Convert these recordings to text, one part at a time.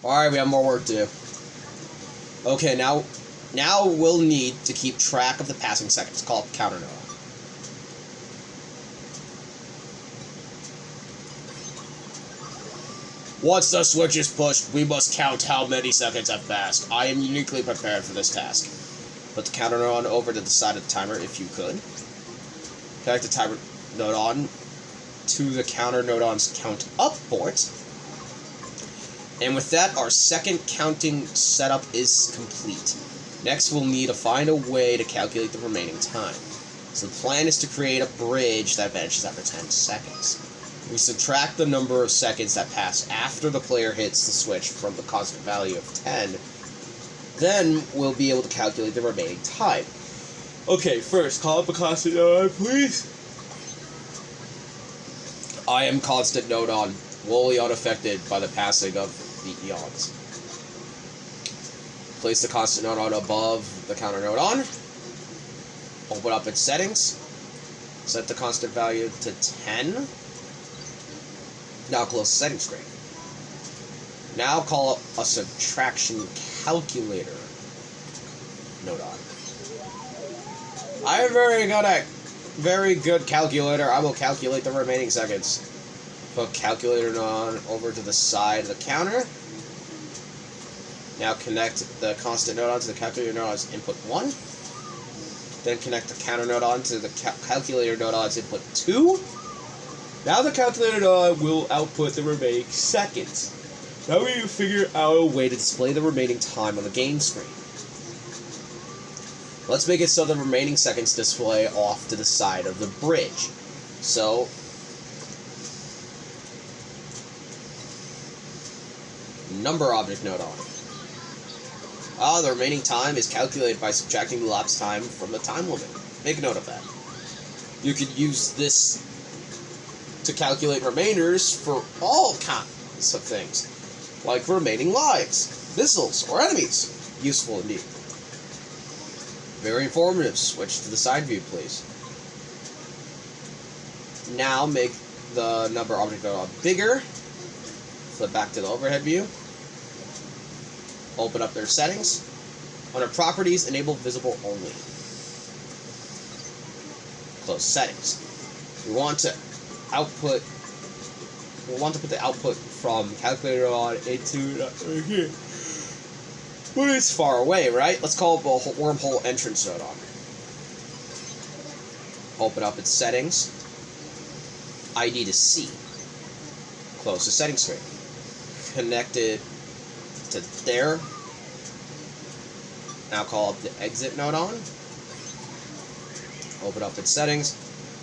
Alright, we have more work to do. Okay, now we'll need to keep track of the passing seconds. Call up counter node. Once the switch is pushed, we must count how many seconds have passed. I am uniquely prepared for this task. Put the counter node on over to the side of the timer if you could. Connect the timer node on to the counter node on's count up port. And with that, our second counting setup is complete. Next, we'll need to find a way to calculate the remaining time. So the plan is to create a bridge that vanishes after 10 seconds. We subtract the number of seconds that pass after the player hits the switch from the constant value of 10. Then we'll be able to calculate the remaining time. Okay, first, call up a constant node, please. I am constant node on, wholly unaffected by the passing of the eons. Place the constant node on above the counter node on. Open up its settings. Set the constant value to 10. Now close the settings screen. Now call up a subtraction calculator node on. I am very good calculator. I will calculate the remaining seconds. Put calculator node on over to the side of the counter. Now connect the constant node on to the calculator node as input 1. Then connect the counter node on to the calculator node on as input 2. Now the calculator node will output the remaining seconds. Now we need to figure out a way to display the remaining time on the game screen. Let's make it so the remaining seconds display off to the side of the bridge. So, number object node on. The remaining time is calculated by subtracting the elapsed time from the time limit. Make a note of that. You could use this to calculate remainders for all kinds of things, like remaining lives, missiles, or enemies. Useful indeed. Very informative. Switch to the side view, please. Now make the number object node bigger. Flip back to the overhead view. Open up their settings. Under properties, enable visible only. Close settings. We want to put the output from calculator on into right here. But it's far away, right? Let's call it a wormhole entrance node on. Open up its settings. ID to C. Close the settings screen. Connect it to there. Now call up the exit node on. Open up its settings.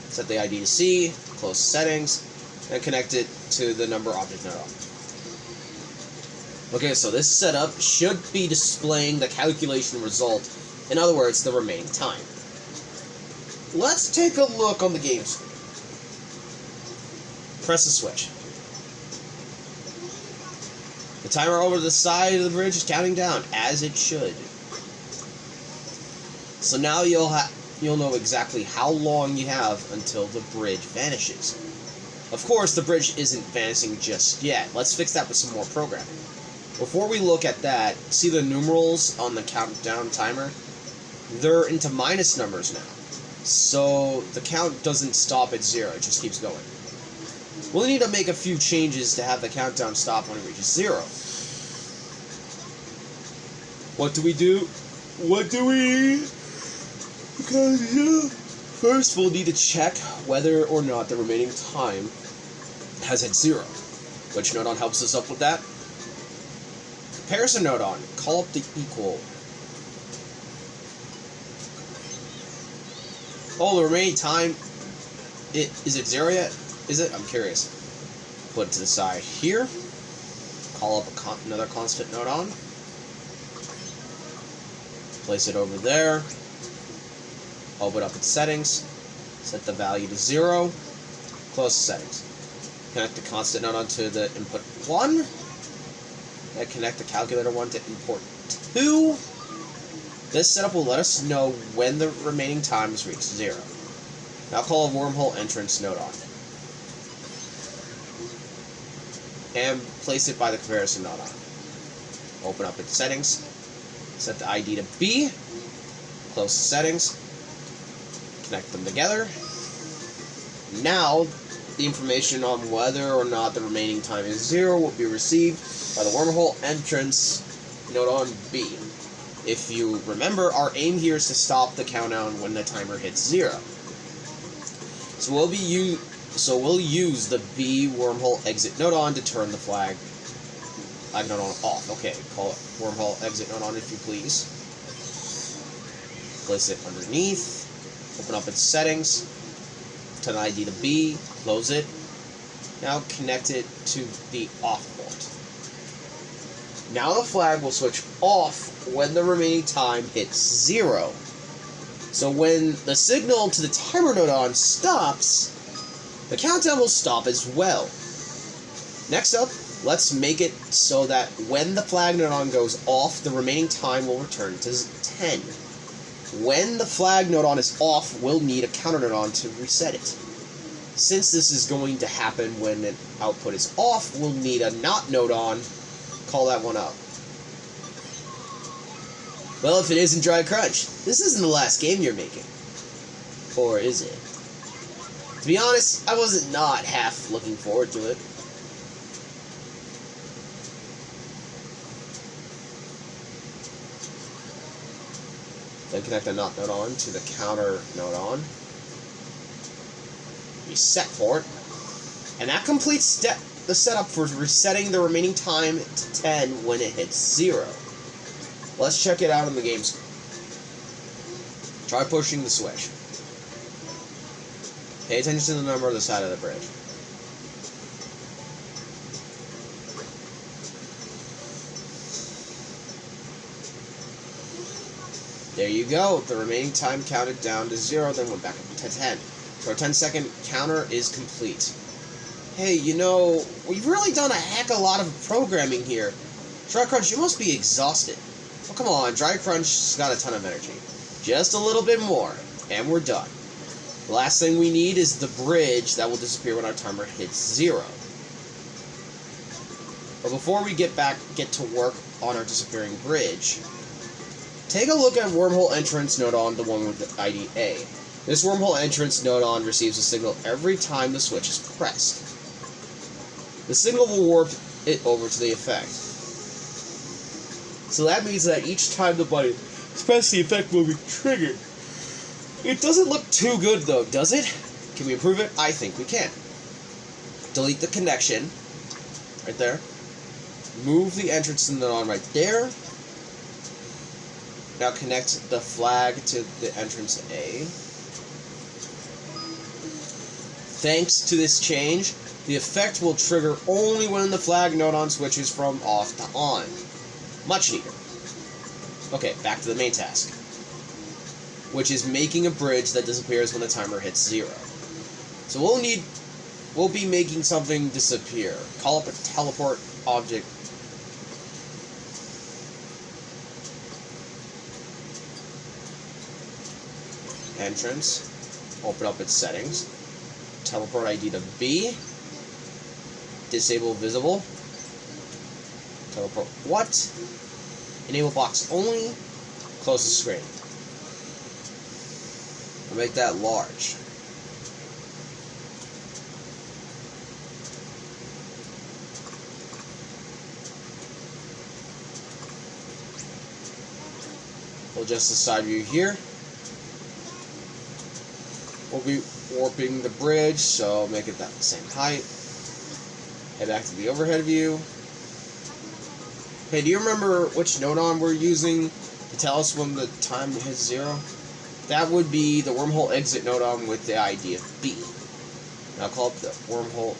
Set the ID to C. Close settings. And connect it to the number object node on. Okay, so this setup should be displaying the calculation result. In other words, the remaining time. Let's take a look on the game screen. Press the switch. The timer over the side of the bridge is counting down, as it should. So now you'll know exactly how long you have until the bridge vanishes. Of course, the bridge isn't vanishing just yet. Let's fix that with some more programming. Before we look at that, see the numerals on the countdown timer? They're into minus numbers now. So the count doesn't stop at 0, it just keeps going. We'll need to make a few changes to have the countdown stop when it reaches 0. What do we do? Because first we'll need to check whether or not the remaining time has hit 0. Which node on helps us up with that? Comparison node on. Call up the equal. Oh, the remaining time. Is it 0 yet? Is it? I'm curious. Put it to the side here. Call up another constant node on. Place it over there. Open up its settings. Set the value to 0. Close the settings. Connect the constant node onto the input 1. And connect the calculator 1 to input 2. This setup will let us know when the remaining time has reached 0. Now call a wormhole entrance node on. And place it by the comparison node on. Open up its settings. Set the ID to B. Close the settings. Connect them together. Now, the information on whether or not the remaining time is 0 will be received by the wormhole entrance node on B. If you remember, our aim here is to stop the countdown when the timer hits 0. So we'll use the B wormhole exit node on to turn the flag node on off. Okay, call it wormhole exit node on if you please. Place it underneath. Open up its settings. Turn the ID to B. Close it. Now connect it to the off port. Now the flag will switch off when the remaining time hits 0. So when the signal to the timer node on stops, the countdown will stop as well. Next up, let's make it so that when the flag node on goes off, the remaining time will return to 10. When the flag node on is off, we'll need a counter node on to reset it. Since this is going to happen when an output is off, we'll need a not node on. Call that one up. Well, if it isn't Dry Crunch, this isn't the last game you're making. Or is it? To be honest, I wasn't not half looking forward to it. Then connect the not node on to the counter node on. Reset port. And that completes the setup for resetting the remaining time to 10 when it hits 0. Let's check it out on the game screen. Try pushing the switch. Pay attention to the number on the side of the bridge. There you go. The remaining time counted down to 0, then went back up to 10. So our 10-second counter is complete. Hey, you know, we've really done a heck of a lot of programming here. Dry Crunch, you must be exhausted. Oh, come on, Dry Crunch's got a ton of energy. Just a little bit more, and we're done. The last thing we need is the bridge that will disappear when our timer hits 0. But before we get to work on our disappearing bridge, take a look at wormhole entrance node on, the one with the ID A. This wormhole entrance node on receives a signal every time the switch is pressed. The signal will warp it over to the effect. So that means that each time the button is pressed, the effect will be triggered. It doesn't look too good though, does it? Can we improve it? I think we can. Delete the connection. Right there. Move the entrance node on right there. Now connect the flag to the entrance A. Thanks to this change, the effect will trigger only when the flag node on switches from off to on. Much neater. Okay, back to the main task, which is making a bridge that disappears when the timer hits 0. So we'll be making something disappear. Call up a teleport object. Entrance. Open up its settings. Teleport ID to B. Disable visible. Teleport what? Enable box only. Close the screen. I'll make that large. We'll adjust the side view here. We'll be warping the bridge, so make it that same height. Head back to the overhead view. Hey, do you remember which node on we're using to tell us when the time hits 0? That would be the wormhole exit node on with the ID of B. Now call it the wormhole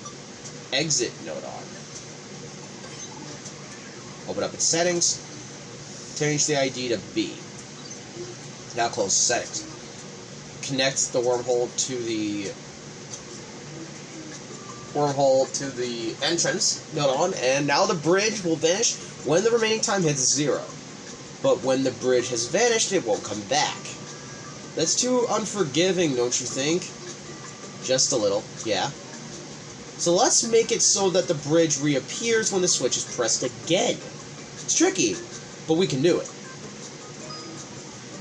exit node on. Open up its settings. Change the ID to B. Now close the settings. Connect the wormhole to the entrance node on, and now the bridge will vanish when the remaining time hits 0. But when the bridge has vanished, it won't come back. That's too unforgiving, don't you think? Just a little, yeah. So let's make it so that the bridge reappears when the switch is pressed again. It's tricky, but we can do it.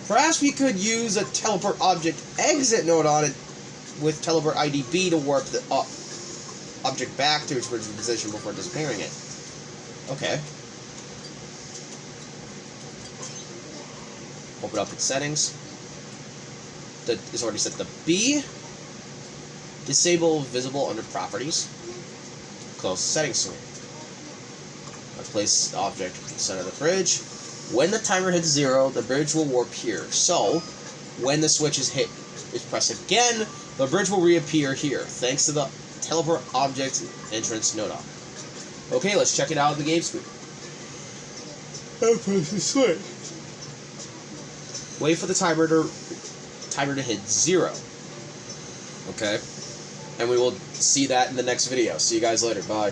Perhaps we could use a teleport object exit node on it with teleport IDB to warp the object back to its original position before disappearing it. Okay. Open up its settings. That is already set to B. Disable visible under properties. Close the settings screen. I place the object in the center of the bridge. When the timer hits 0, the bridge will warp here. So, when the switch is pressed again, the bridge will reappear here, thanks to the teleport object entrance node on. Okay, let's check it out on the game screen. I press the switch. Wait for the timer to hit 0. Okay? And we will see that in the next video. See you guys later. Bye.